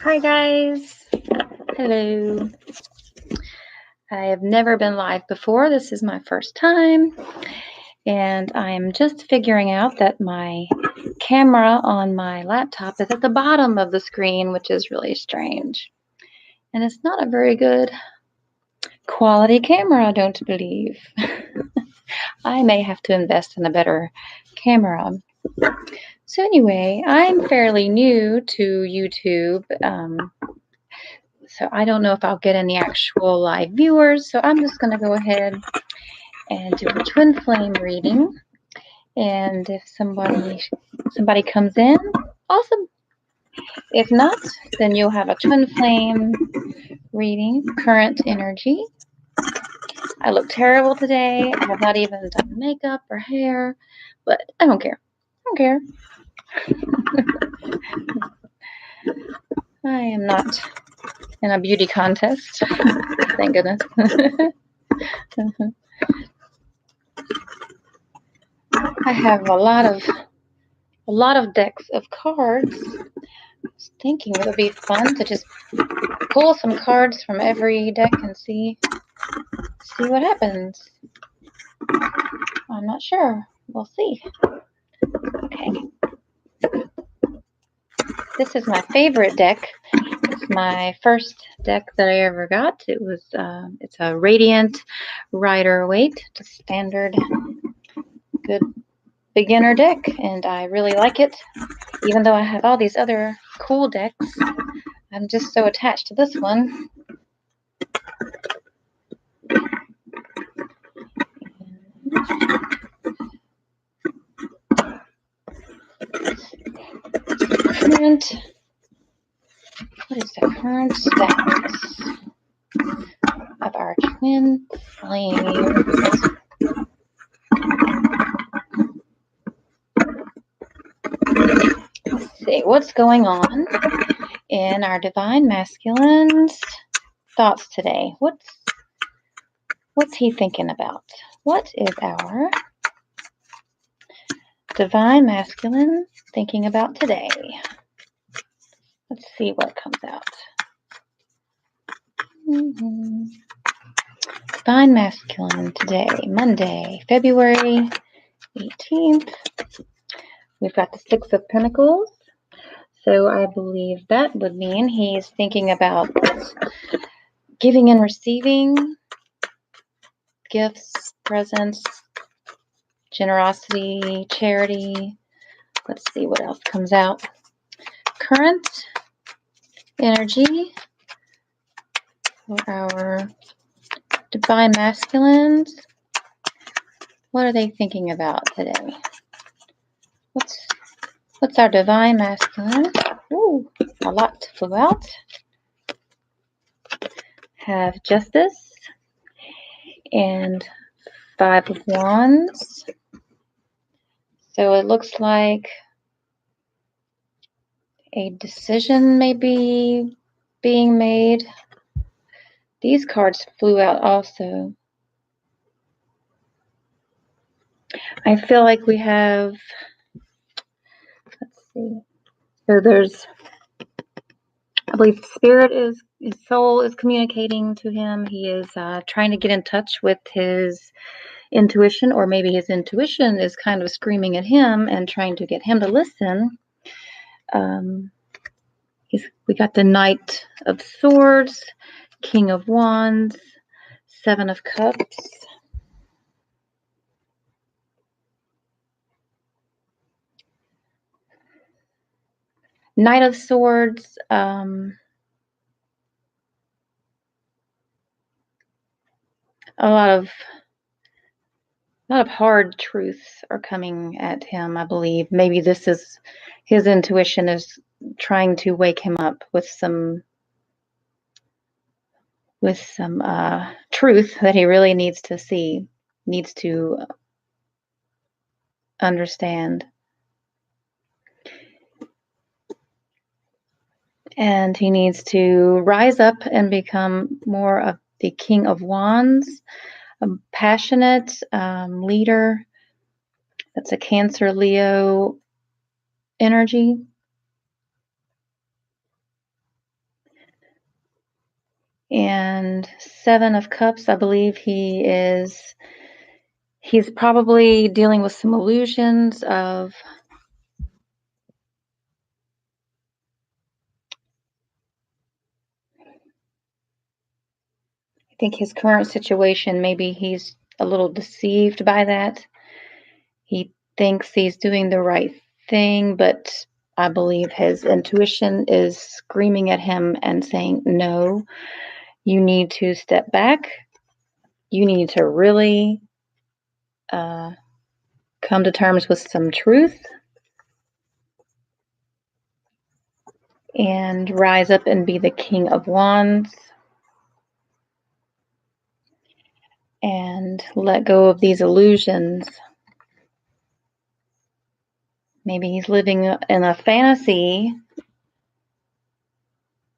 Hi guys. Hello. I have never been live before. This is my first time. And I'm just figuring out that my camera on my laptop is at the bottom of the screen, which is really strange. And it's not a very good quality camera, I don't believe. I may have to invest in a better camera. So anyway, I'm fairly new to YouTube. So I don't know if I'll get any actual live viewers. So I'm just going to go ahead and do a twin flame reading. And if somebody comes in, awesome. If not, then you'll have a twin flame reading, current energy. I look terrible today. I have not even done makeup or hair, but I don't care. I don't care. I am not in a beauty contest. Thank goodness. I have a lot of decks of cards. I was thinking it would be fun to just pull some cards from every deck and see what happens. I'm not sure. We'll see. Okay. This is my favorite deck. It's my first deck that I ever got. It's a Radiant Rider-Waite, just standard good beginner deck, and I really like it. Even though I have all these other cool decks, I'm just so attached to this one. What is the current status of our twin flames? Let's see what's going on in our divine masculine's thoughts today. What's he thinking about? What is our divine masculine thinking about today? Let's see what comes out. Divine masculine today, Monday, February 18th. We've got the Six of Pentacles. So I believe that would mean he's thinking about giving and receiving gifts, presents, generosity, charity. Let's see what else comes out. Current energy for our divine masculines. What are they thinking about today? What's our divine masculine? Ooh, a lot flew out. Have Justice and Five of Wands. So it looks like a decision may be being made. These cards flew out also. I feel like we have, let's see. So there's, I believe Spirit his soul is communicating to him. He is trying to get in touch with his intuition, or maybe his intuition is kind of screaming at him and trying to get him to listen. We got the Knight of Swords, King of Wands, Seven of Cups. Knight of Swords, a lot of hard truths are coming at him, I believe. Maybe this is his intuition is trying to wake him up with some truth that he really needs to see, needs to understand. And he needs to rise up and become more of the King of Wands, a passionate leader. That's a Cancer, Leo energy. And Seven of Cups, I believe he's probably dealing with some illusions of I think his current situation, maybe he's a little deceived by that. He thinks he's doing the right thing, but I believe his intuition is screaming at him and saying, no, you need to step back. You need to really come to terms with some truth and rise up and be the King of Wands and let go of these illusions. Maybe he's living in a fantasy.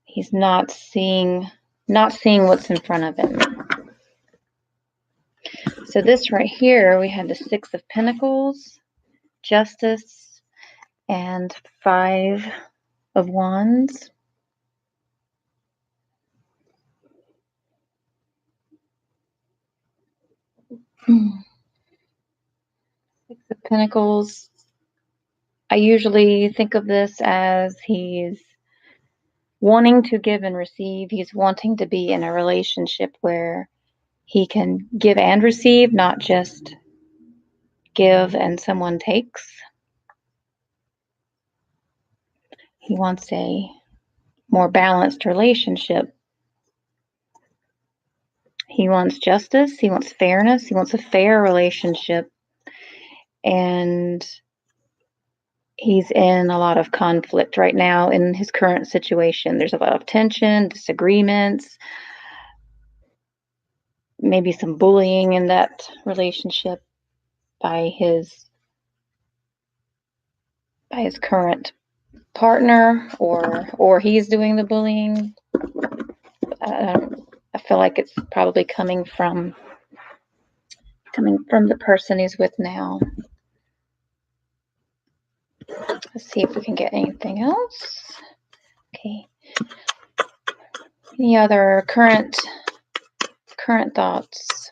He's not seeing what's in front of him. So this right here, we had the Six of Pentacles, Justice, and Five of Wands. Six of Pentacles. I usually think of this as he's wanting to give and receive. He's wanting to be in a relationship where he can give and receive, not just give and someone takes. He wants a more balanced relationship. He wants justice. He wants fairness. He wants a fair relationship. And he's in a lot of conflict right now in his current situation. There's a lot of tension, disagreements, maybe some bullying in that relationship by his current partner, or he's doing the bullying. I feel like it's probably coming from the person he's with now. Let's see if we can get anything else. Okay. Any other current thoughts?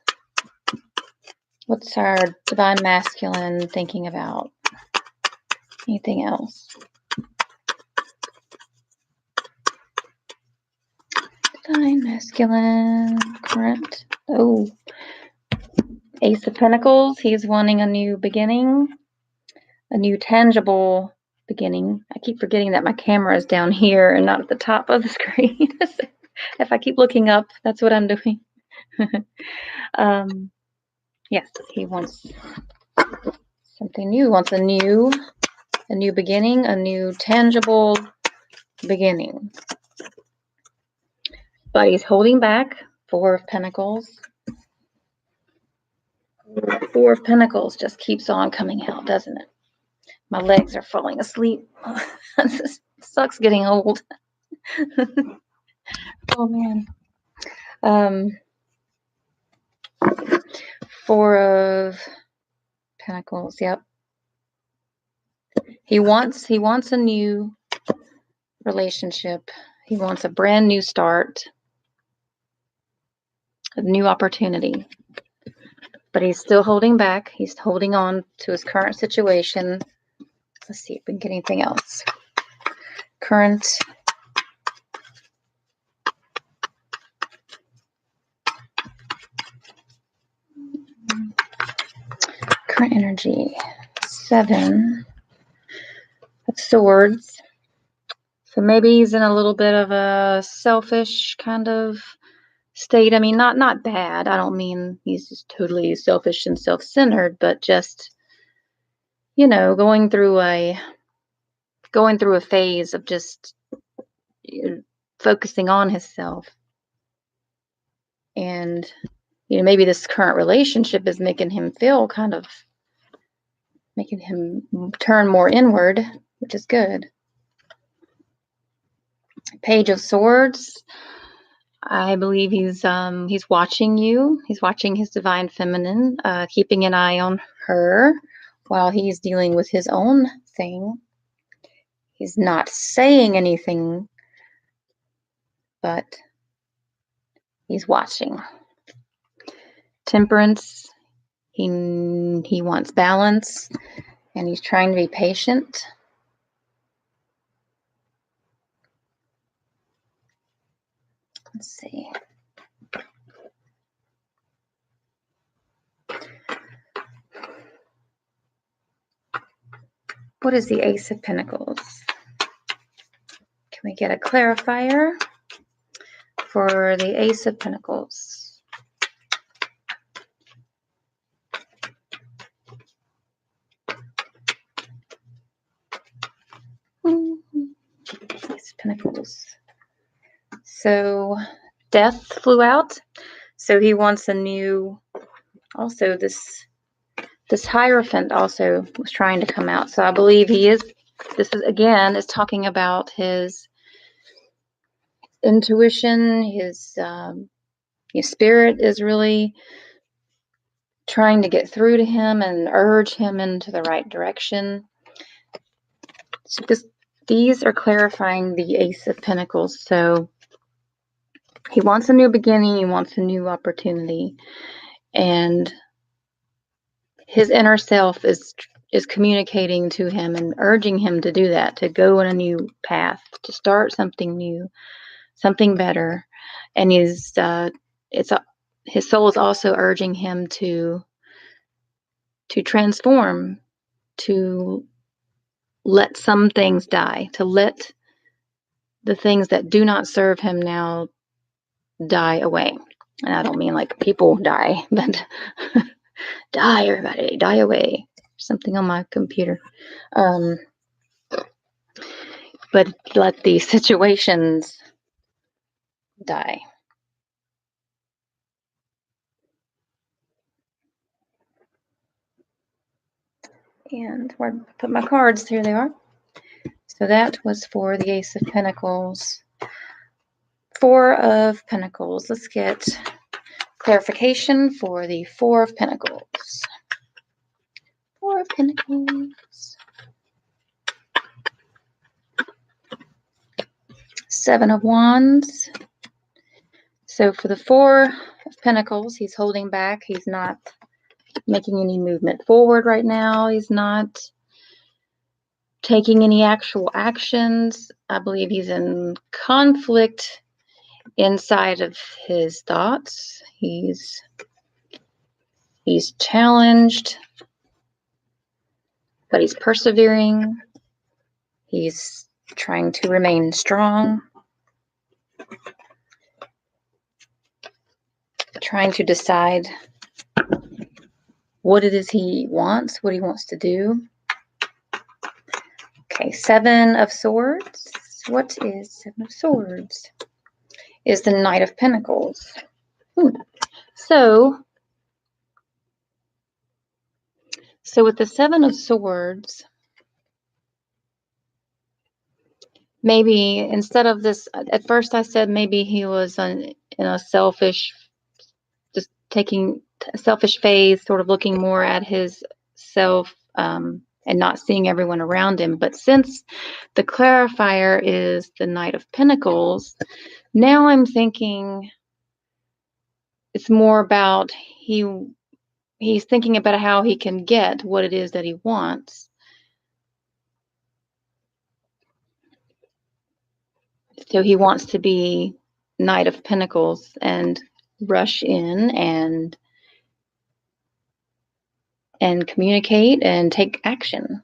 What's our divine masculine thinking about? Anything else? Divine masculine, current. Oh, Ace of Pentacles. He's wanting a new beginning, a new tangible beginning. I keep forgetting that my camera is down here and not at the top of the screen. If I keep looking up, that's what I'm doing. Yes, he wants something new. He wants a new beginning, a new tangible beginning. But he's holding back. Four of Pentacles. Four of Pentacles just keeps on coming out, doesn't it? My legs are falling asleep. This sucks getting old. Oh man. Four of Pentacles. Yep. He wants a new relationship. He wants a brand new start, a new opportunity. But he's still holding back. He's holding on to his current situation. Let's see if we can get anything else. Current energy. Seven of Swords. So maybe he's in a little bit of a selfish kind of state. I mean, not bad. I don't mean he's just totally selfish and self-centered, but just, going through a phase of just focusing on himself. And maybe this current relationship is making him turn more inward, which is good. Page of Swords. I believe he's watching you. He's watching his divine feminine, keeping an eye on her while he's dealing with his own thing. He's not saying anything, but He's watching. Temperance, he wants balance, and he's trying to be patient. Let's see. What is the Ace of Pentacles? Can we get a clarifier for the Ace of Pentacles? Ace of Pentacles. So Death flew out. So he wants a new, also this Hierophant also was trying to come out. So I believe this is again, is talking about his intuition, his spirit is really trying to get through to him and urge him into the right direction. So these are clarifying the Ace of Pentacles. So he wants a new beginning, he wants a new opportunity, and his inner self is communicating to him and urging him to do that, to go on a new path, to start something new, something better. And his soul is also urging him to transform, to let some things die, to let the things that do not serve him now die away. And I don't mean like people die, but die, everybody, die away. Something on my computer. But let these situations die. And where did I put my cards? Here they are. So that was for the Ace of Pentacles. Four of Pentacles. Let's get clarification for the Four of Pentacles. Four of Pentacles. Seven of Wands. So for the Four of Pentacles, he's holding back. He's not making any movement forward right now. He's not taking any actual actions. I believe he's in conflict inside of his thoughts. He's challenged, but he's persevering. He's trying to remain strong, trying to decide what it is he wants, what he wants to do. Okay, Seven of Swords. What is Seven of Swords? Is the Knight of Pentacles. So with the Seven of Swords, maybe instead of this, at first I said maybe he was in a selfish, just taking a selfish phase, sort of looking more at his self and not seeing everyone around him. But since the clarifier is the Knight of Pentacles, now I'm thinking it's more about he's thinking about how he can get what it is that he wants. So he wants to be Knight of Pentacles and rush in and communicate and take action.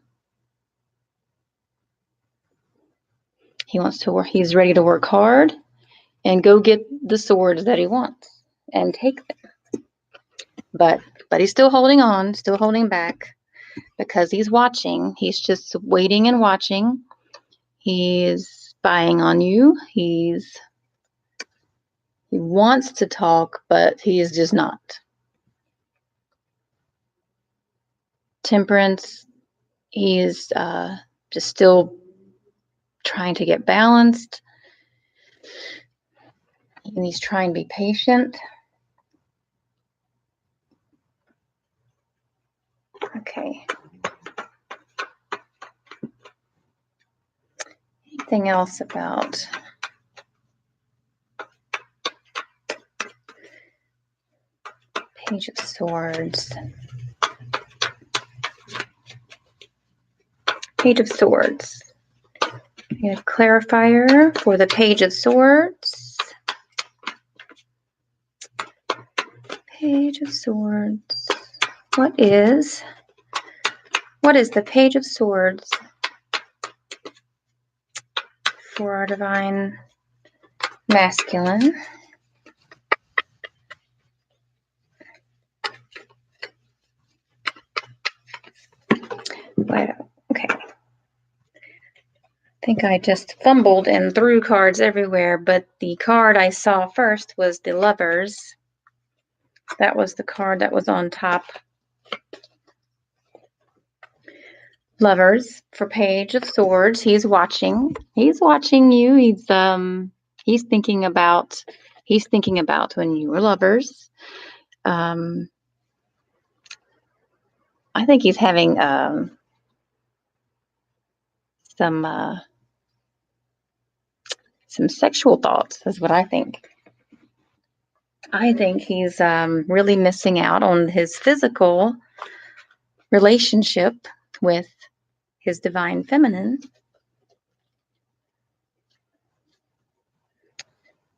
He wants to work. He's ready to work hard and go get the swords that he wants and take them. But he's still holding on, still holding back because he's watching. He's just waiting and watching. He's spying on you. He wants to talk, but he is just not. Temperance, he is just still trying to get balanced. And he's trying to be patient. Okay. Anything else about Page of Swords. Page of Swords. We have clarifier for the Page of Swords. Page of Swords. What is the Page of Swords for our Divine Masculine? Wow. Okay. I think I just fumbled and threw cards everywhere, but the card I saw first was the Lovers. That was the card that was on top. Lovers for Page of Swords. He's watching. He's watching you. He's thinking about when you were lovers. I think he's having some sexual thoughts, is what I think. I think he's really missing out on his physical relationship with his Divine Feminine.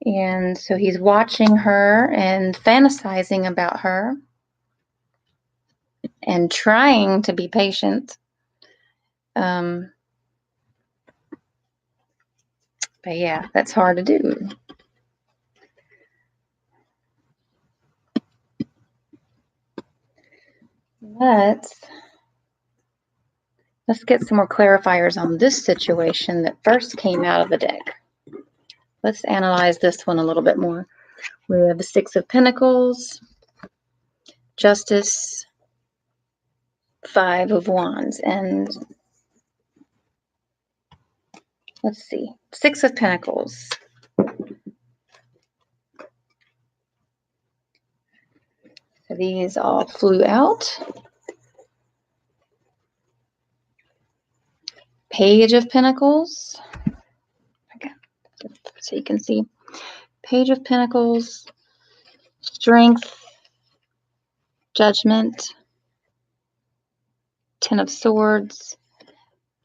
And so he's watching her and fantasizing about her and trying to be patient. But yeah, that's hard to do. Let's get some more clarifiers on this situation that first came out of the deck. Let's analyze this one a little bit more. We have the Six of Pentacles, Justice, Five of Wands, and let's see, Six of Pentacles. So these all flew out. Page of Pentacles. Okay, so you can see Page of Pentacles, Strength, Judgment, Ten of Swords,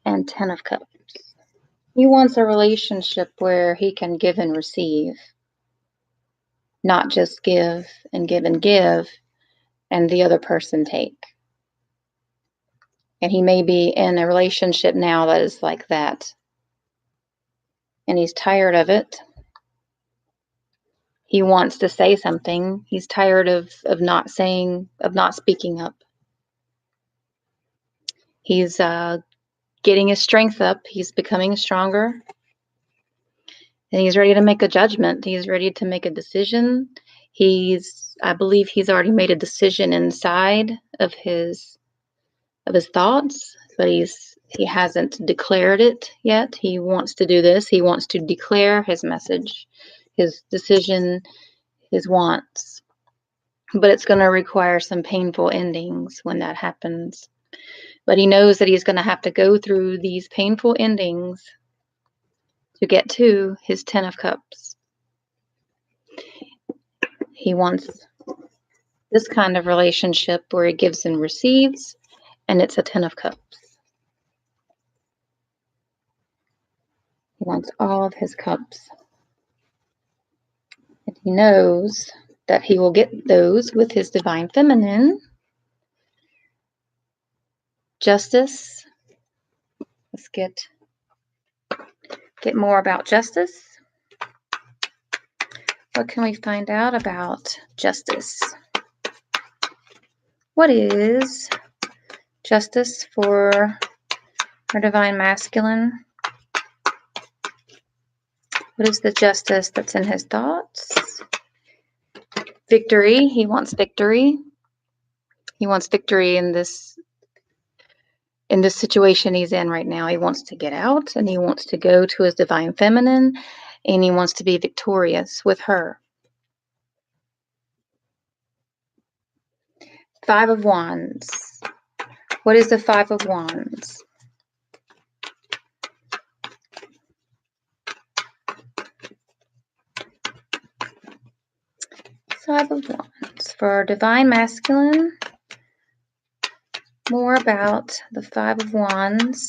and Ten of Cups. He wants a relationship where he can give and receive, not just give and give and give, and the other person take. And he may be in a relationship now that is like that. And he's tired of it. He wants to say something. He's tired of not speaking up. He's getting his strength up. He's becoming stronger. And he's ready to make a judgment. He's ready to make a decision. I believe he's already made a decision inside of his thoughts, but he hasn't declared it yet. He wants to do this. He wants to declare his message, his decision, his wants. But it's going to require some painful endings when that happens. But he knows that he's going to have to go through these painful endings to get to his Ten of Cups. He wants this kind of relationship where he gives and receives, and it's a Ten of Cups. He wants all of his cups. And he knows that he will get those with his Divine Feminine. Justice. Let's get more about Justice. What can we find out about Justice? What is Justice for our Divine Masculine? What is the justice that's in his thoughts? Victory. He wants victory. He wants victory in this situation he's in right now. He wants to get out, and he wants to go to his Divine Feminine, and he wants to be victorious with her. Five of Wands. What is the Five of Wands? Five of Wands. For our Divine Masculine, more about the Five of Wands.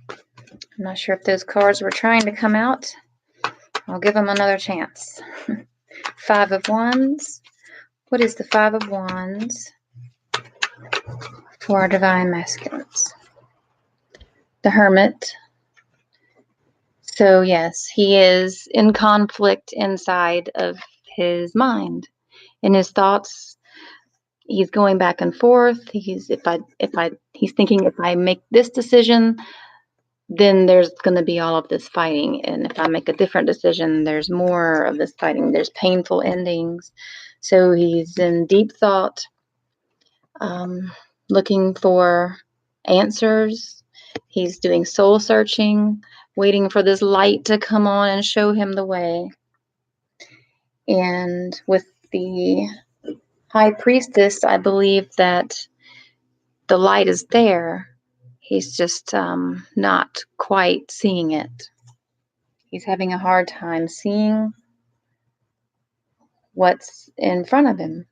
I'm not sure if those cards were trying to come out. I'll give them another chance. Five of Wands. What is the Five of Wands for our Divine Masculines? The Hermit. So yes, he is in conflict inside of his mind. In his thoughts, he's going back and forth. He's thinking, if I make this decision, then there's going to be all of this fighting. And if I make a different decision, there's more of this fighting. There's painful endings. So he's in deep thought, looking for answers. He's doing soul searching, waiting for this light to come on and show him the way. And with the High Priestess, I believe that the light is there. He's just not quite seeing it. He's having a hard time seeing what's in front of him.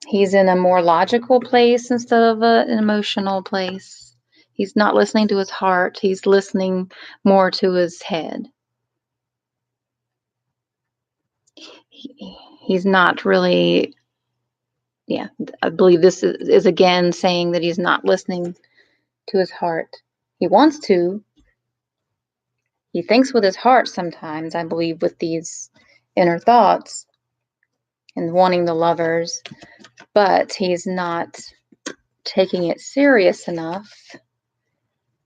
He's in a more logical place instead of an emotional place. He's not listening to his heart. He's listening more to his head. He's not really, I believe this is again saying that he's not listening to his heart. He wants to. He thinks with his heart sometimes, I believe, with these inner thoughts and wanting the lovers, but he's not taking it serious enough.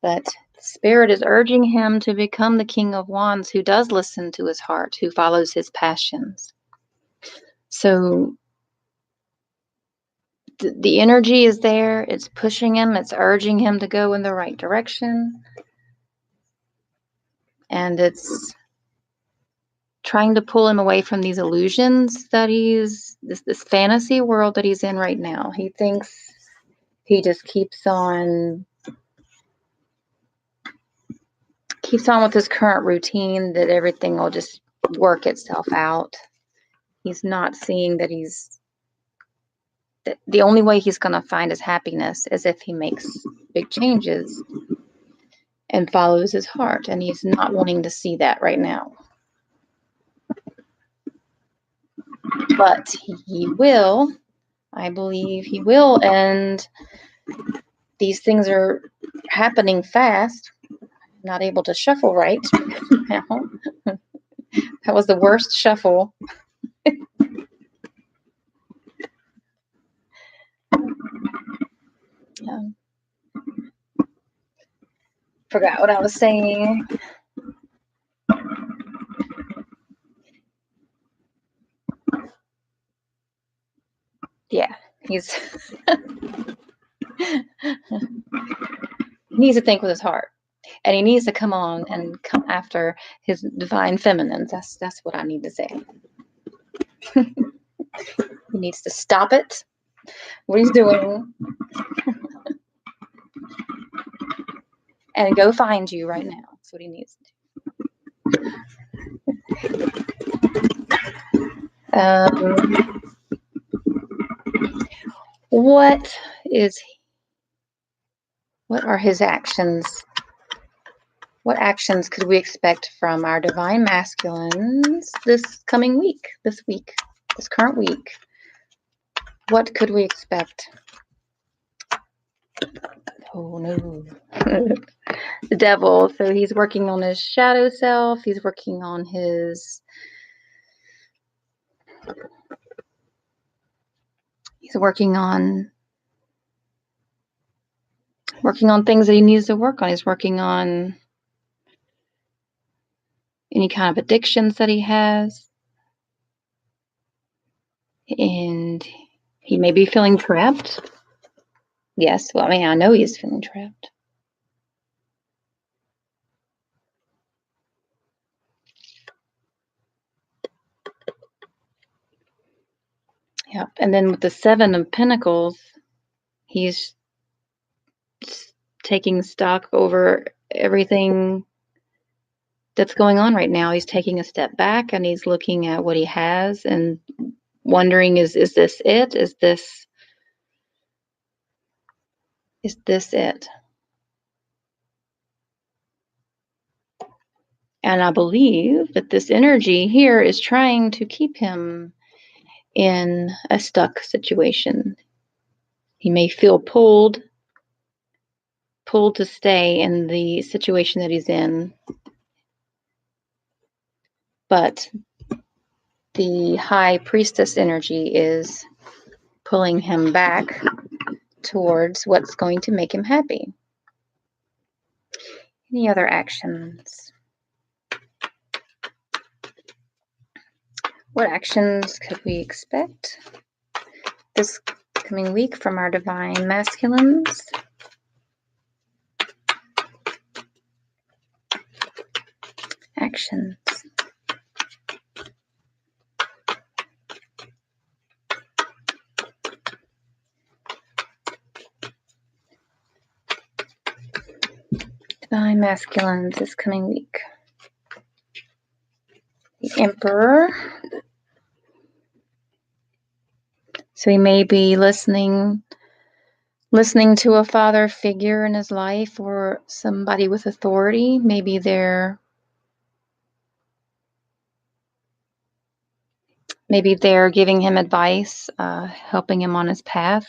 But Spirit is urging him to become the King of Wands who does listen to his heart, who follows his passions. So the energy is there. It's pushing him. It's urging him to go in the right direction. And it's trying to pull him away from these illusions that he's, this fantasy world that he's in right now. He thinks he just keeps on with his current routine, that everything will just work itself out. He's not seeing that the only way he's going to find his happiness is if he makes big changes and follows his heart. And he's not wanting to see that right now. But he will. I believe he will. And these things are happening fast. I'm not able to shuffle right now. That was the worst shuffle. Forgot what I was saying. Yeah, he needs to think with his heart, and he needs to come on and come after his divine feminines. That's what I need to say. He needs to stop it, what he's doing, and go find you right now. That's what he needs to do. What are his actions? What actions could we expect from our divine masculines this coming week, this current week? What could we expect? Oh no. The devil. So he's working on his shadow self. He's working on his working on things that he needs to work on. He's working on any kind of addictions that he has. And he may be feeling trapped. Yes, well, I mean, I know he's feeling trapped. Yep. And then with the Seven of Pentacles, he's taking stock over everything that's going on right now. He's taking a step back and he's looking at what he has and wondering, is this it? Is this it? And I believe that this energy here is trying to keep him in a stuck situation. He may feel pulled to stay in the situation that he's in, but the high priestess energy is pulling him back towards what's going to make him happy. Any other actions? What actions could we expect this coming week from our divine masculines? Actions. Divine masculines this coming week. The Emperor. So he may be listening to a father figure in his life or somebody with authority. Maybe they're giving him advice, helping him on his path,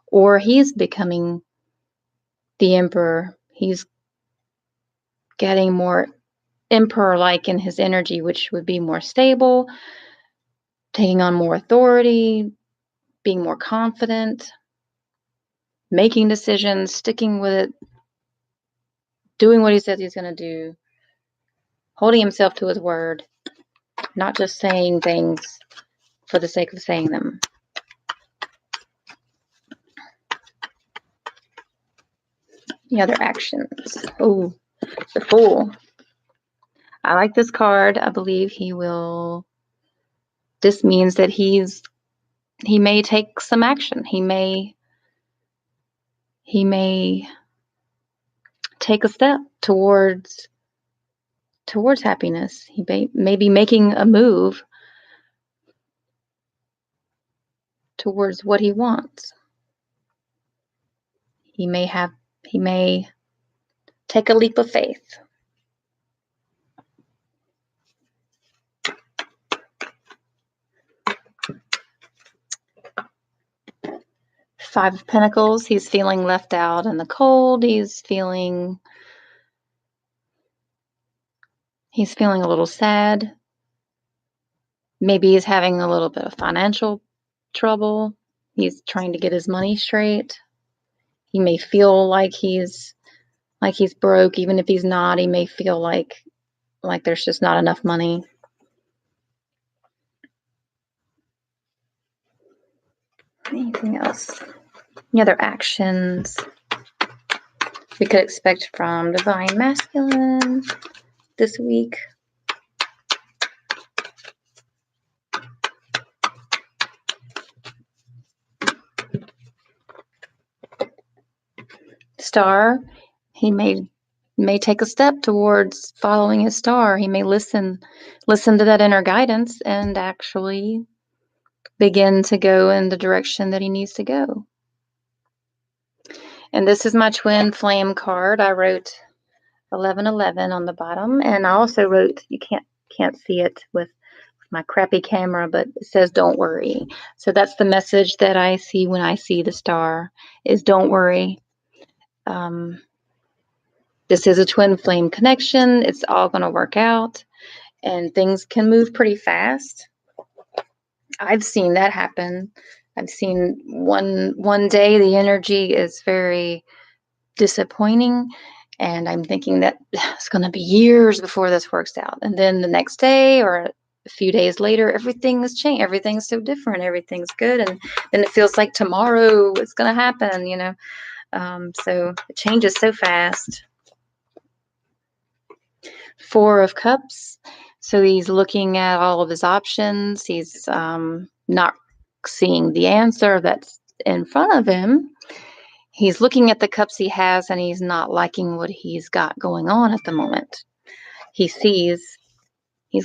or he's becoming the emperor. He's getting more emperor-like in his energy, which would be more stable, taking on more authority, being more confident, making decisions, sticking with it, doing what he says he's going to do, holding himself to his word, not just saying things for the sake of saying them. The other actions. Oh, the Fool. I like this card. I believe this means that he may take some action. He may take a step towards happiness. He may be making a move towards what he wants. He may take a leap of faith. Five of Pentacles, he's feeling left out in the cold. He's feeling a little sad. Maybe he's having a little bit of financial trouble. He's trying to get his money straight. He may feel like he's broke, even if he's not. He may feel like there's just not enough money. Anything else? Any other actions we could expect from Divine Masculine this week? Star, he may take a step towards following his star. He may listen to that inner guidance and actually begin to go in the direction that he needs to go. And this is my twin flame card. I wrote 1111 on the bottom, and I also wrote, you can't see it with my crappy camera, but it says don't worry. So that's the message that I see when I see the star, is don't worry. This is a twin flame connection. It's all going to work out, and things can move pretty fast. I've seen that happen. I've seen one day the energy is very disappointing, and I'm thinking that it's going to be years before this works out. And then the next day or a few days later, everything has changed. Everything's so different. Everything's good. And then it feels like tomorrow it's going to happen, So it changes so fast. Four of Cups. So he's looking at all of his options. He's not seeing the answer that's in front of him. He's looking at the cups he has and he's not liking what he's got going on at the moment. He's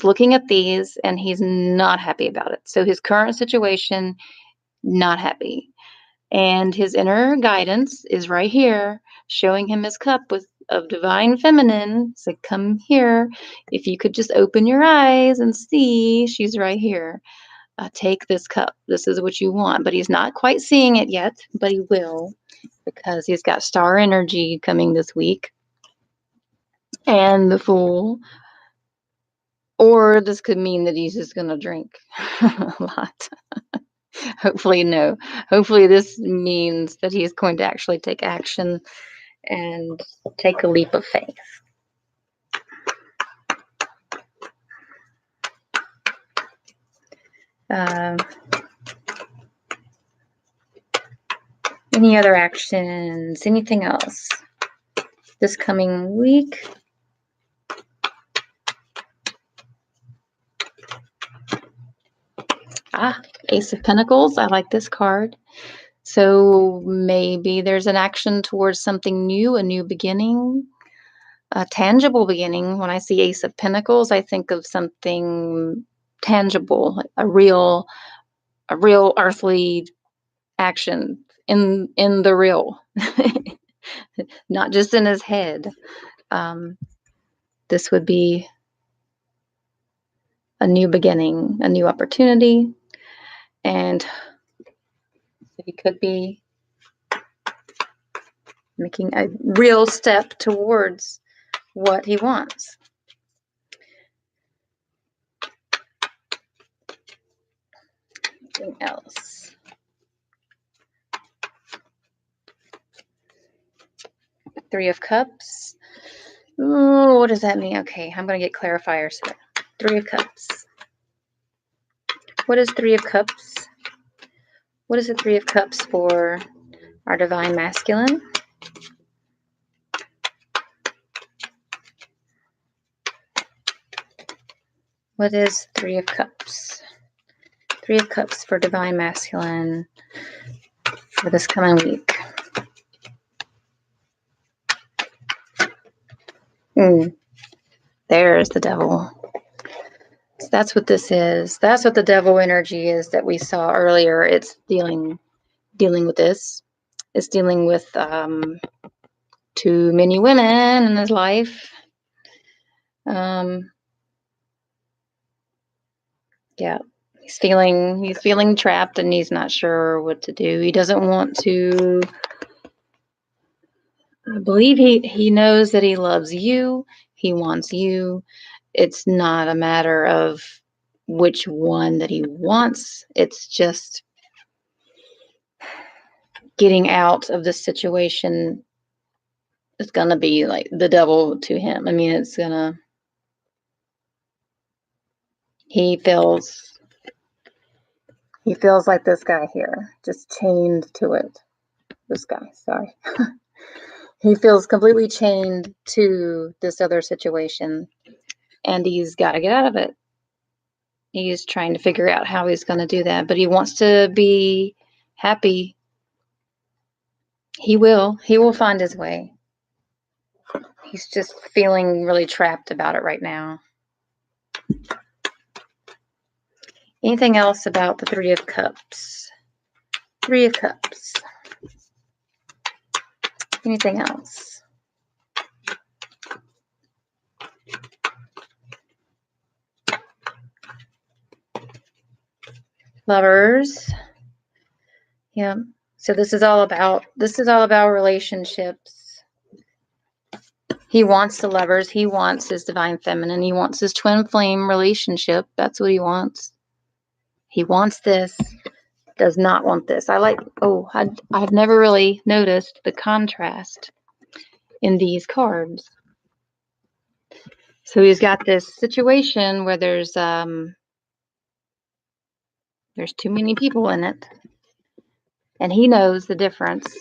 looking at these and he's not happy about it. So his current situation, not happy. And his inner guidance is right here, showing him his cup of divine feminine. So come here. If you could just open your eyes and see, she's right here. Take this cup. This is what you want. But he's not quite seeing it yet, but he will, because he's got star energy coming this week. And the Fool. Or this could mean that he's just going to drink a lot. Hopefully, no. Hopefully, this means that he's going to actually take action and take a leap of faith. Any other actions? Anything else this coming week? Ace of Pentacles. I like this card. So maybe there's an action towards something new, a new beginning, a tangible beginning. When I see Ace of Pentacles, I think of something tangible, a real earthly action in the real, not just in his head. This would be a new beginning, a new opportunity, and he could be making a real step towards what he wants. Anything else? Three of Cups. Ooh, what does that mean? Okay, I'm going to get clarifiers here. Three of Cups. What is Three of Cups? What is the Three of Cups for our divine masculine? What is Three of Cups? Three of Cups for divine masculine for this coming week. There's the devil. So that's what this is. That's what the devil energy is that we saw earlier. It's dealing with this. It's dealing with too many women in his life. Yeah, he's feeling trapped and he's not sure what to do. He doesn't want to. I believe he knows that he loves you. He wants you. It's not a matter of which one that he wants. It's just getting out of this situation. It's going to be like the devil to him. I mean, it's going to, he feels like this guy here, just chained to it. This guy, sorry. He feels completely chained to this other situation, and he's got to get out of it. He's trying to figure out how he's going to do that, but he wants to be happy. He will find his way. He's just feeling really trapped about it right now. Anything else about the Three of Cups? Three of Cups. Anything else? Lovers. Yeah. So this is all about relationships. He wants the lovers. He wants his divine feminine. He wants his twin flame relationship. That's what he wants. He wants this. Does not want this. I've never really noticed the contrast in these cards. So he's got this situation where there's too many people in it. And he knows the difference.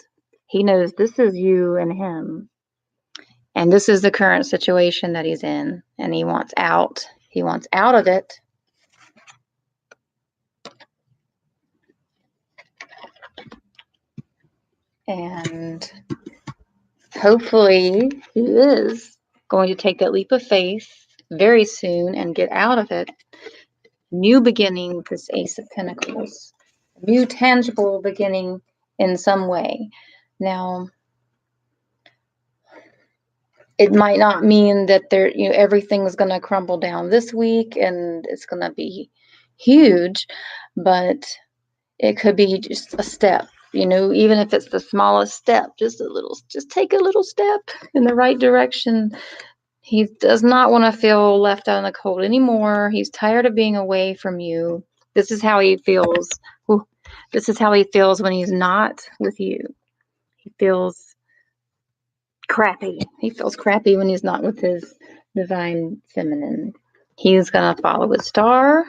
He knows this is you and him. And this is the current situation that he's in. And he wants out. He wants out of it. And hopefully he is going to take that leap of faith very soon and get out of it. New beginning with this Ace of Pentacles. New tangible beginning in some way. Now, it might not mean that everything's going to crumble down this week and it's going to be huge, but it could be just a step, even if it's the smallest step, just take a little step in the right direction. He does not want to feel left out in the cold anymore. He's tired of being away from you. This is how he feels. This is how he feels when he's not with you. He feels crappy. He feels crappy when he's not with his divine feminine. He's going to follow his star.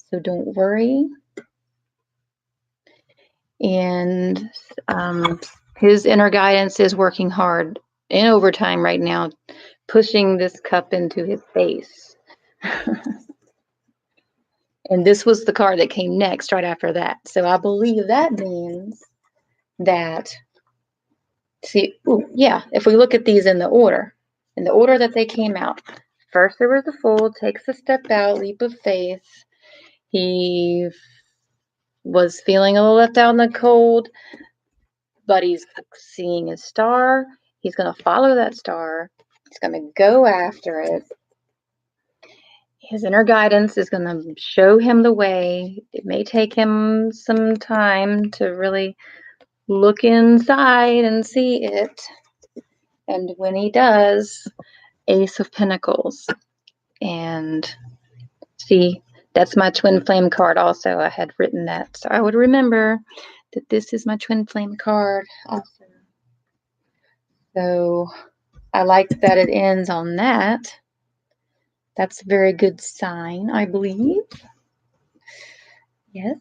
So don't worry. And his inner guidance is working hard in overtime right now, pushing this cup into his face. And this was the card that came next right after that. So I believe that means that, if we look at these in the order that they came out. First there was the Fool, takes a step out, leap of faith. He was feeling a little left out in the cold, but he's seeing his star. He's going to follow that star. He's going to go after it. His inner guidance is going to show him the way. It may take him some time to really look inside and see it. And when he does, Ace of Pentacles. And see, that's my twin flame card also. I had written that, so I would remember that this is my twin flame card also. So I like that it ends on that. That's a very good sign, I believe. Yes.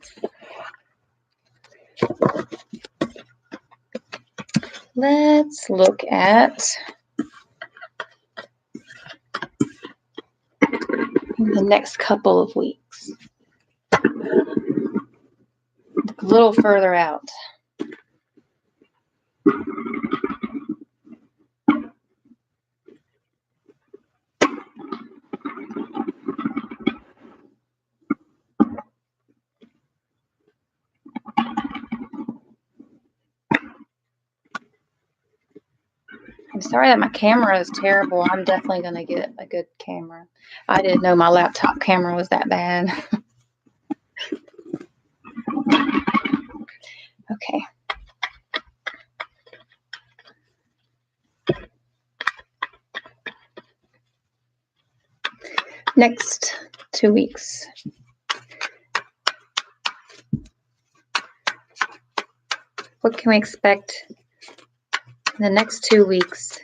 Let's look at the next couple of weeks. A little further out. I'm sorry that my camera is terrible. I'm definitely going to get a good camera. I didn't know my laptop camera was that bad. Okay. Next 2 weeks. What can we expect in the next 2 weeks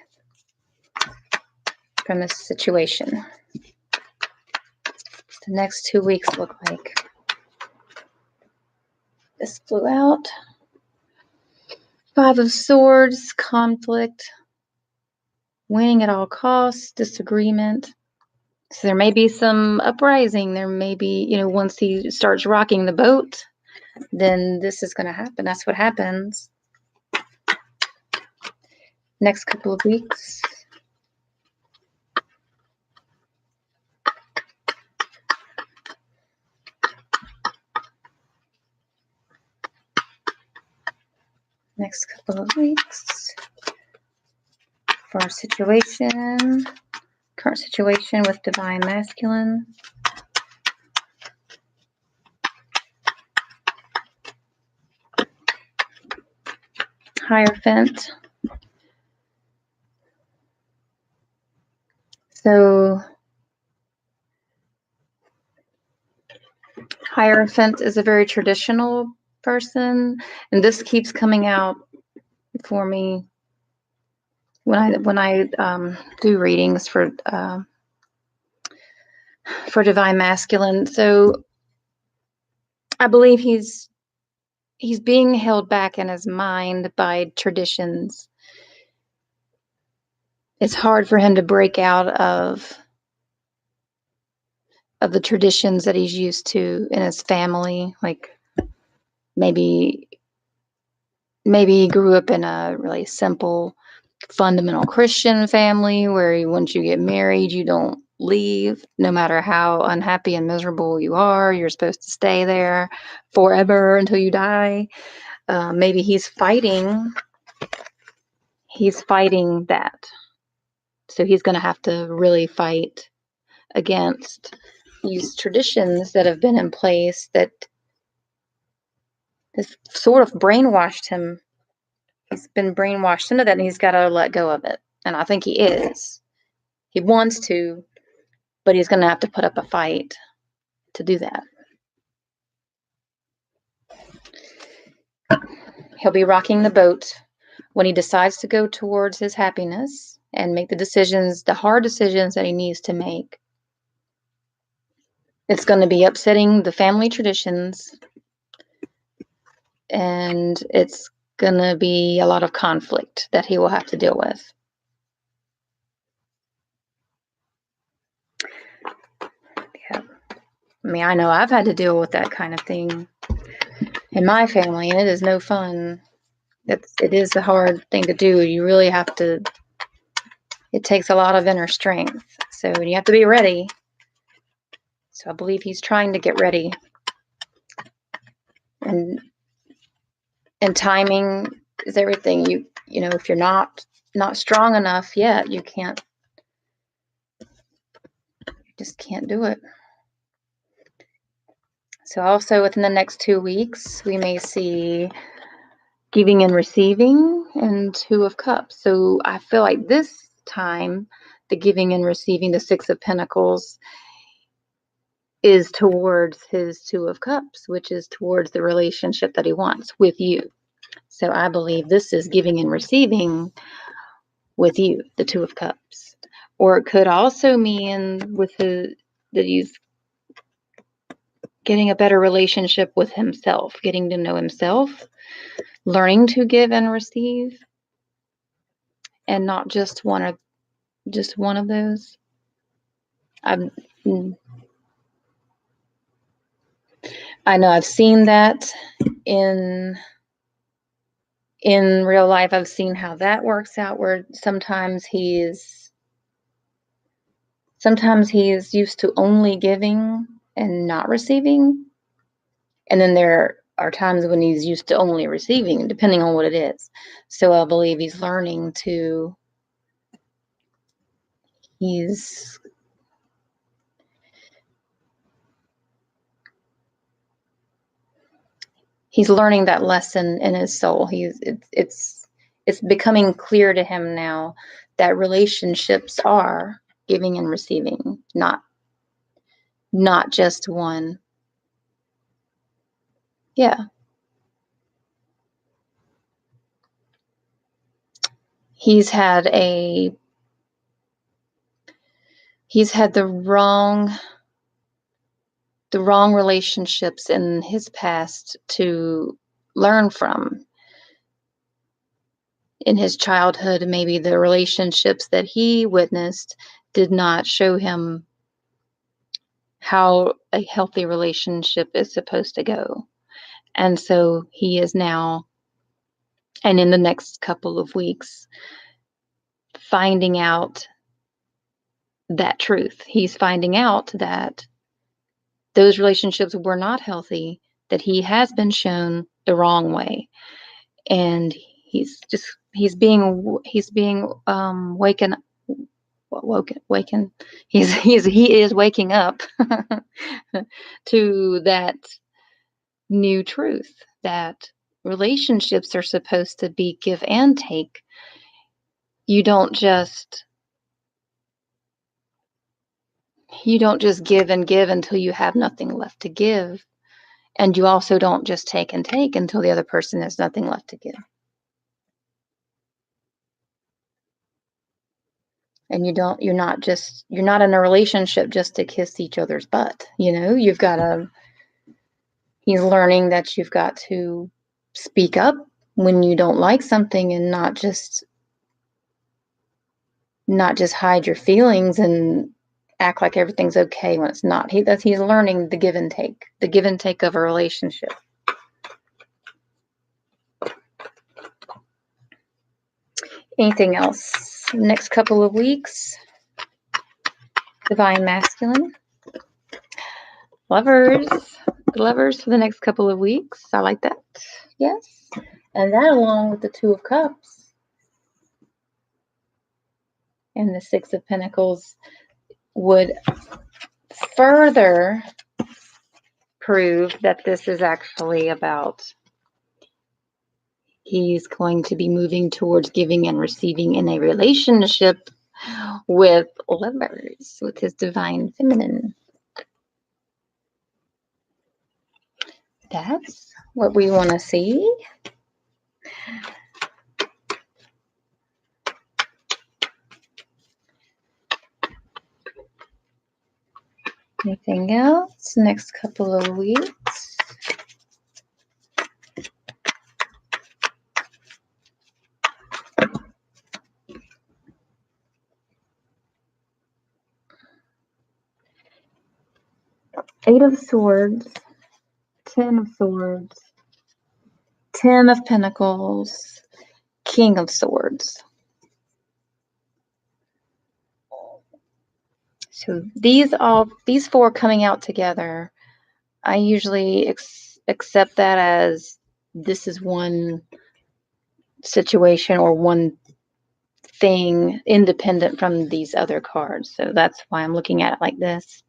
from this situation? The next 2 weeks look like. This flew out. 5 of Swords, conflict, winning at all costs, disagreement. So there may be some uprising. There may be, once he starts rocking the boat, then this is going to happen. That's what happens. Next couple of weeks. Next couple of weeks for our situation, current situation with Divine Masculine. Hierophant. So Hierophant is a very traditional person, and this keeps coming out for me when I do readings for Divine Masculine. So I believe he's being held back in his mind by traditions. It's hard for him to break out of the traditions that he's used to in his family, like maybe maybe he grew up in a really simple, fundamental Christian family where once you get married, you don't leave. No matter how unhappy and miserable you are, you're supposed to stay there forever until you die. Maybe he's fighting that. So he's going to have to really fight against these traditions that have been in place that has sort of brainwashed him. He's been brainwashed into that, and he's got to let go of it. And I think he is. He wants to, but he's going to have to put up a fight to do that. He'll be rocking the boat when he decides to go towards his happiness and make the hard decisions that he needs to make. It's going to be upsetting the family traditions, and it's going to be a lot of conflict that he will have to deal with. Yeah. I mean, I know I've had to deal with that kind of thing in my family, and it is no fun. It is a hard thing to do. You really have to, it takes a lot of inner strength. So you have to be ready. So I believe he's trying to get ready. And timing is everything. You know, if you're not strong enough yet, you just can't do it. So also within the next 2 weeks, we may see giving and receiving and 2 of Cups. So I feel like this time, the giving and receiving, the 6 of Pentacles, is towards his 2 of Cups, which is towards the relationship that he wants with you. So I believe this is giving and receiving with you, the 2 of Cups. Or it could also mean that he's getting a better relationship with himself, getting to know himself, learning to give and receive, and not just one of those. I know I've seen that in real life. I've seen how that works out, where sometimes he is used to only giving and not receiving. And then there are times when he's used to only receiving, depending on what it is. So I believe he's learning to, he's learning that lesson in his soul. It's becoming clear to him now that relationships are giving and receiving, not just one. Yeah. He's had the wrong relationships in his past to learn from. In his childhood, maybe the relationships that he witnessed did not show him how a healthy relationship is supposed to go. And so he is now, and in the next couple of weeks, finding out that truth. He's finding out that those relationships were not healthy, that he has been shown the wrong way. And he is waking up to that new truth, that relationships are supposed to be give and take. You don't just give and give until you have nothing left to give. And you also don't just take and take until the other person has nothing left to give. And you're not in a relationship just to kiss each other's butt. He's learning that you've got to speak up when you don't like something, and not just hide your feelings and act like everything's okay when it's not. He's learning the give and take of a relationship. Anything else? Next couple of weeks. Divine Masculine. Lovers. The Lovers for the next couple of weeks. I like that. Yes. And that along with the Two of Cups and the Six of Pentacles would further prove that this is actually about he's going to be moving towards giving and receiving in a relationship with Lovers, with his divine feminine. That's what we want to see. Anything else? Next couple of weeks. Eight of Swords, 10 of Swords, 10 of Pentacles, King of Swords. So these four coming out together, I usually accept that as this is one situation or one thing independent from these other cards. So that's why I'm looking at it like this.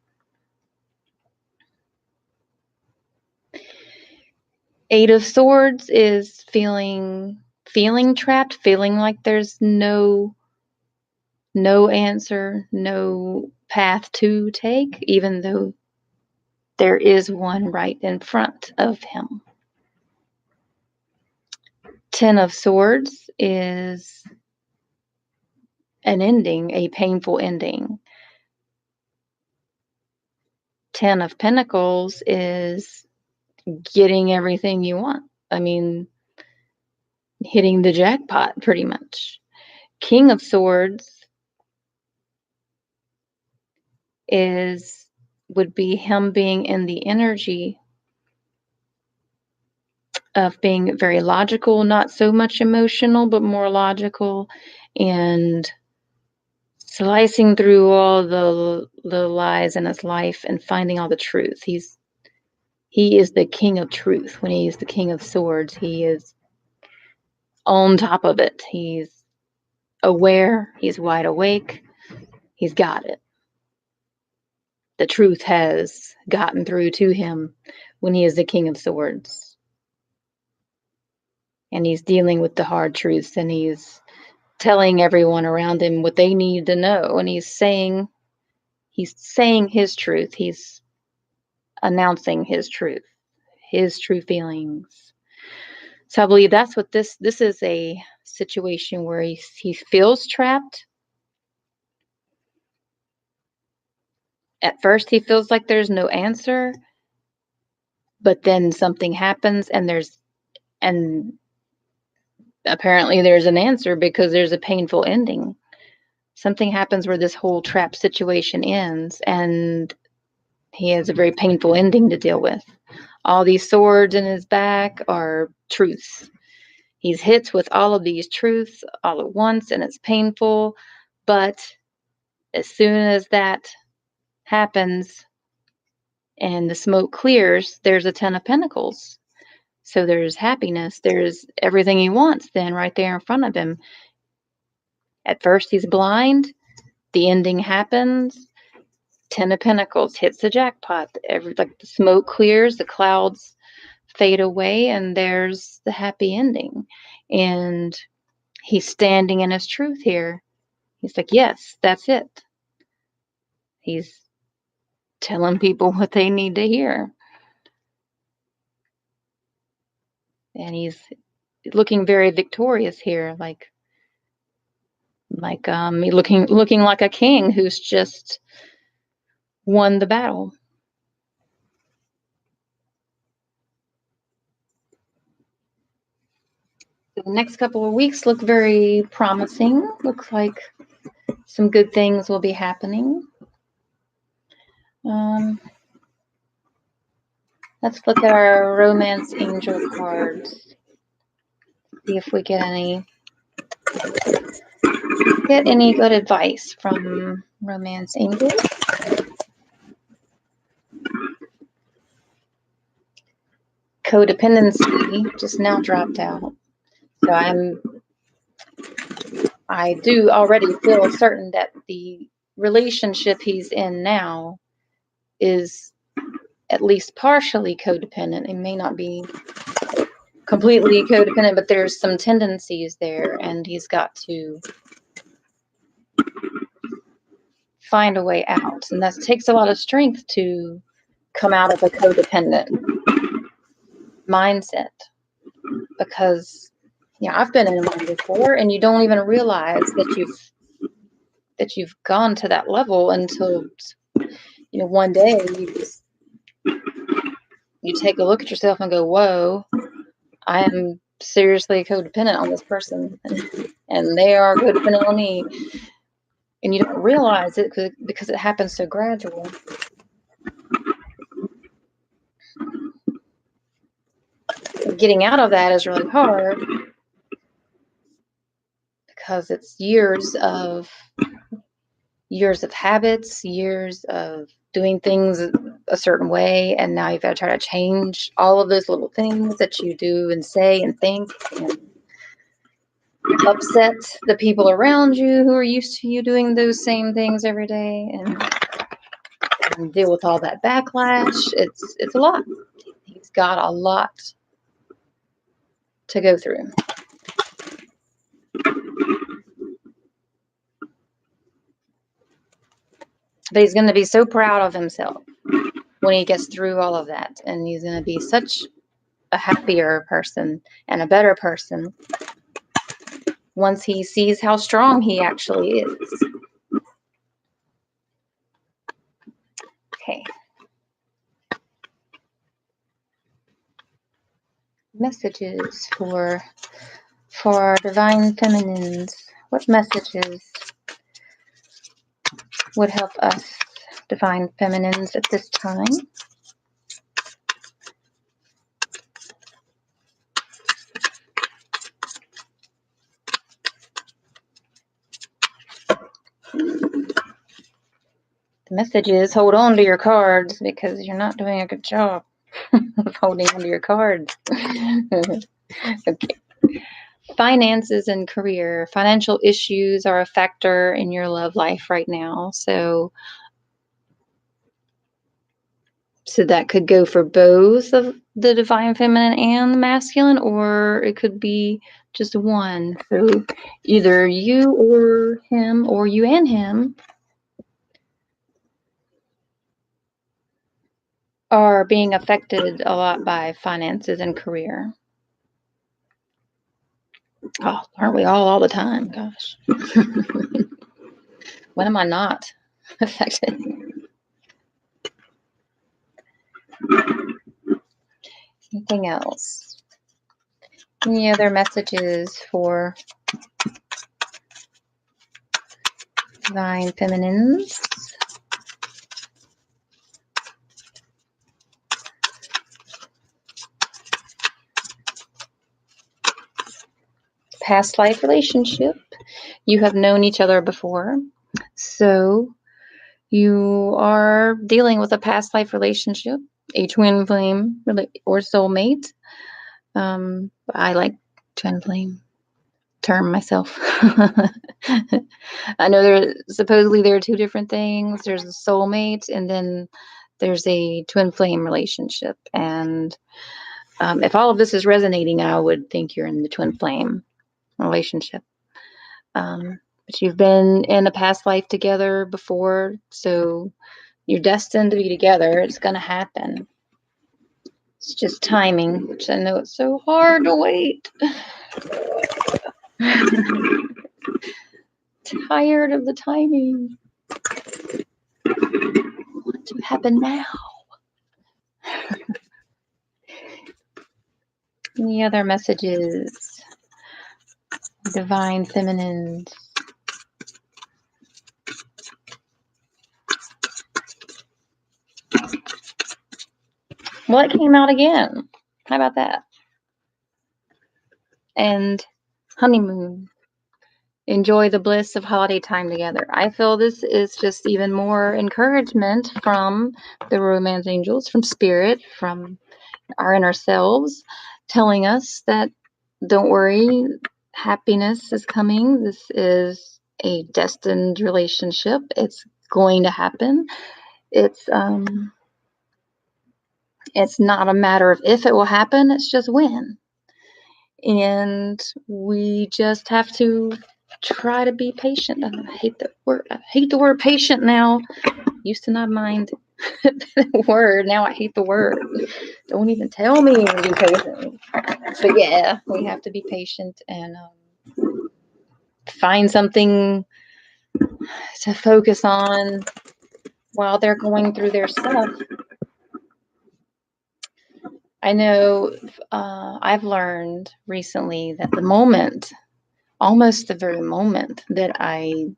Eight of Swords is feeling trapped, feeling like there's no answer, no path to take, even though there is one right in front of him. 10 of Swords is an ending, a painful ending. 10 of Pentacles is getting everything you want. I mean, hitting the jackpot pretty much. King of Swords would be him being in the energy of being very logical, not so much emotional, but more logical, and slicing through all the lies in his life and finding all the truth. He is the king of truth. When he is the King of Swords, he is on top of it. He's aware, he's wide awake, he's got it. The truth has gotten through to him when he is the King of Swords. And he's dealing with the hard truths, and he's telling everyone around him what they need to know, and he's saying his truth. He's announcing his truth, his true feelings. So I believe that's what this is, a situation where he feels trapped. At first he feels like there's no answer, but then something happens and apparently there's an answer, because there's a painful ending. Something happens where this whole trap situation ends, and he has a very painful ending to deal with. All these swords in his back are truths. He's hit with all of these truths all at once, and it's painful. But as soon as that happens and the smoke clears, there's a 10 of Pentacles. So there's happiness. There's everything he wants then right there in front of him. At first he's blind. The ending happens. 10 of Pentacles hits the jackpot. The smoke clears, the clouds fade away, and there's the happy ending. And he's standing in his truth here. He's like, yes, that's it. He's telling people what they need to hear. And he's looking very victorious here, like looking like a king who's just won the battle. The next couple of weeks look very promising. Looks like some good things will be happening. Let's look at our romance angel cards. See if we get any get any good advice from Romance Angels. Codependency just now dropped out. So I do already feel certain that the relationship he's in now is at least partially codependent. It may not be completely codependent, but there's some tendencies there, and he's got to find a way out. And that takes a lot of strength to come out of a codependent mindset, because I've been in one before, and you don't even realize that you've gone to that level until one day you take a look at yourself and go, whoa, I am seriously codependent on this person, and they are codependent on me. And you don't realize it because it happens so gradual. Getting out of that is really hard because it's years of habits, years of doing things a certain way, and now you've got to try to change all of those little things that you do and say and think, and upset the people around you who are used to you doing those same things every day, and deal with all that backlash. It's a lot. He's got a lot to go through. But he's going to be so proud of himself when he gets through all of that, and he's going to be such a happier person and a better person once he sees how strong he actually is. Okay. Messages for divine feminines. What messages would help us divine feminines at this time? The message is hold on to your cards, because you're not doing a good job of holding on to your cards. Okay. Finances and career. Financial issues are a factor in your love life right now. So that could go for both of the divine feminine and the masculine, or it could be just one. So either you or him, or you and him, are being affected a lot by finances and career. Oh, aren't we all the time? Gosh. When am I not affected? Anything else? Any other messages for divine feminines? Past life relationship. You have known each other before, so you are dealing with a past life relationship, a twin flame or soulmate. I like twin flame term myself. I know supposedly there are two different things. There's a soulmate, and then there's a twin flame relationship. And if all of this is resonating, I would think you're in the twin flame relationship. But you've been in a past life together before, so you're destined to be together. It's going to happen. It's just timing, which I know it's so hard to wait. Tired of the timing. Want to happen now. Any other messages? Divine feminines. Well, it came out again. How about that? And honeymoon. enjoy the bliss of holiday time together. I feel this is just even more encouragement from the romance angels, from spirit, from our inner selves, telling us that don't worry, happiness is coming. This is a destined relationship. It's going to happen. It's not a matter of if it will happen, it's just when. And we just have to try to be patient. I hate the word patient now. Used to not mind the word. Now I hate the word. Don't even tell me to be patient. But yeah, we have to be patient and find something to focus on while they're going through their stuff. I know I've learned recently that almost the very moment that I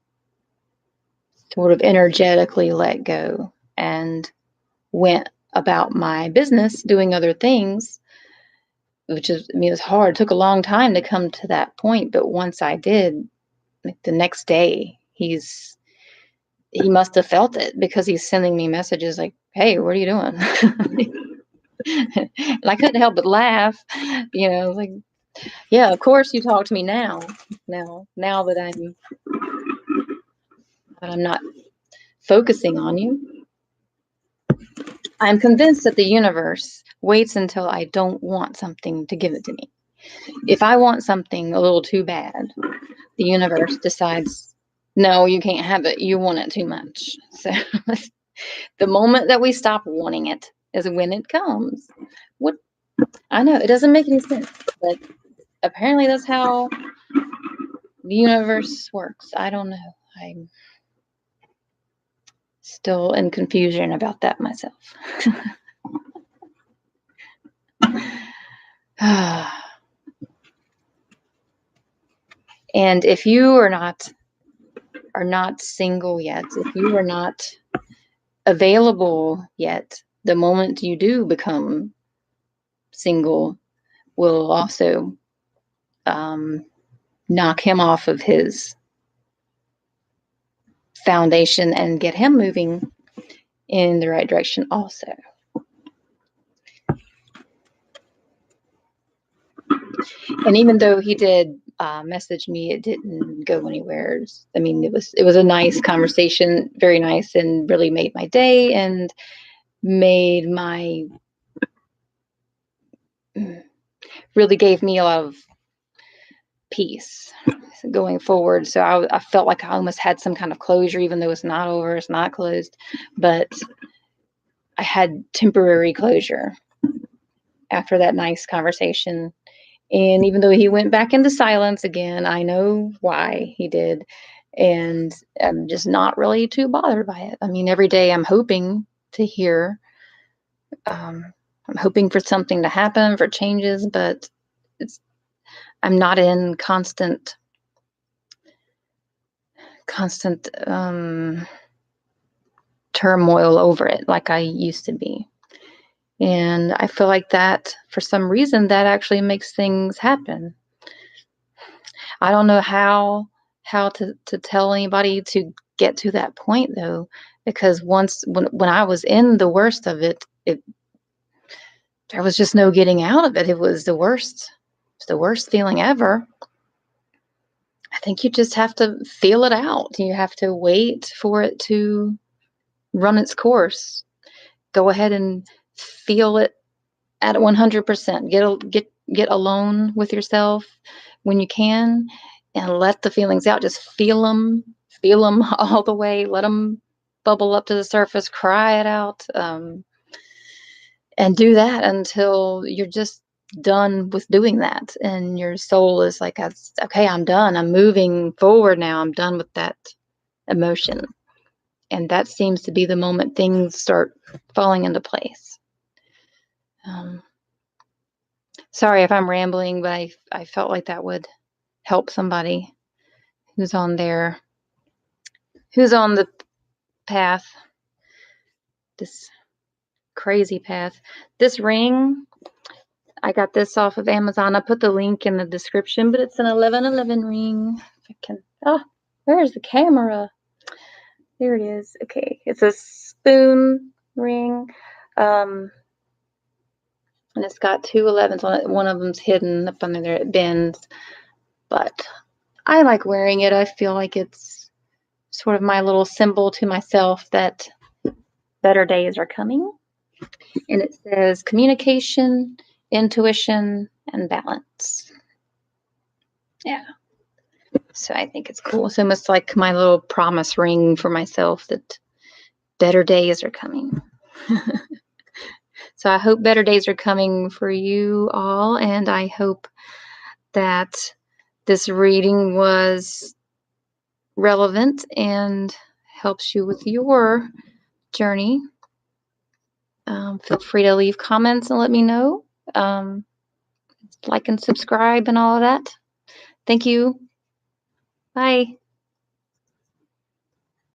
sort of energetically let go and went about my business doing other things, which is, I mean, it was hard. It took a long time to come to that point. But once I did, like the next day, he must have felt it because he's sending me messages like, "Hey, what are you doing?" And I couldn't help but laugh, like, yeah, of course you talk to me now that I'm not focusing on you. I'm convinced that the universe waits until I don't want something to give it to me. If I want something a little too bad, the universe decides, no, you can't have it. You want it too much. So the moment that we stop wanting it is when it comes. What I know, it doesn't make any sense, but apparently that's how the universe works. I don't know. I'm still in confusion about that myself. And if you are not single yet, if you are not available yet, the moment you do become single will also knock him off of his foundation and get him moving in the right direction also. And even though he did message me, it didn't go anywhere. I mean, it was a nice conversation, very nice, and really made my day and really gave me a lot of peace going forward. So I felt like I almost had some kind of closure, even though it's not over, it's not closed, but I had temporary closure after that nice conversation. And even though he went back into silence again, I know why he did. And I'm just not really too bothered by it. I mean, every day I'm hoping to hear, I'm hoping for something to happen, for changes, but I'm not in constant turmoil over it like I used to be. And I feel like that, for some reason, that actually makes things happen. I don't know how to tell anybody to get to that point, though, because when I was in the worst of it, there was just no getting out of it. It was the worst. It's the worst feeling ever. I think you just have to feel it out. You have to wait for it to run its course. Go ahead and feel it at 100%. Get alone with yourself when you can, and let the feelings out. Just feel them all the way. Let them bubble up to the surface. Cry it out, and do that until you're just done with doing that, and your soul is like, okay, I'm done. I'm moving forward now. I'm done with that emotion. And that seems to be the moment things start falling into place. Sorry if I'm rambling, but I felt like that would help somebody who's on the path, this crazy path. This ring, I got this off of Amazon. I put the link in the description, but it's an 1111 ring. If I can Ah, where's the camera? There it is. Okay, it's a spoon ring. And it's got 2 11s on it. One of them's hidden up under there. It bends. But I like wearing it. I feel like it's sort of my little symbol to myself that better days are coming. And it says communication, intuition, and balance. Yeah. So I think it's cool. It's almost like my little promise ring for myself that better days are coming. So I hope better days are coming for you all, and I hope that this reading was relevant and helps you with your journey. Feel free to leave comments and let me know. Like and subscribe and all of that. Thank you. Bye.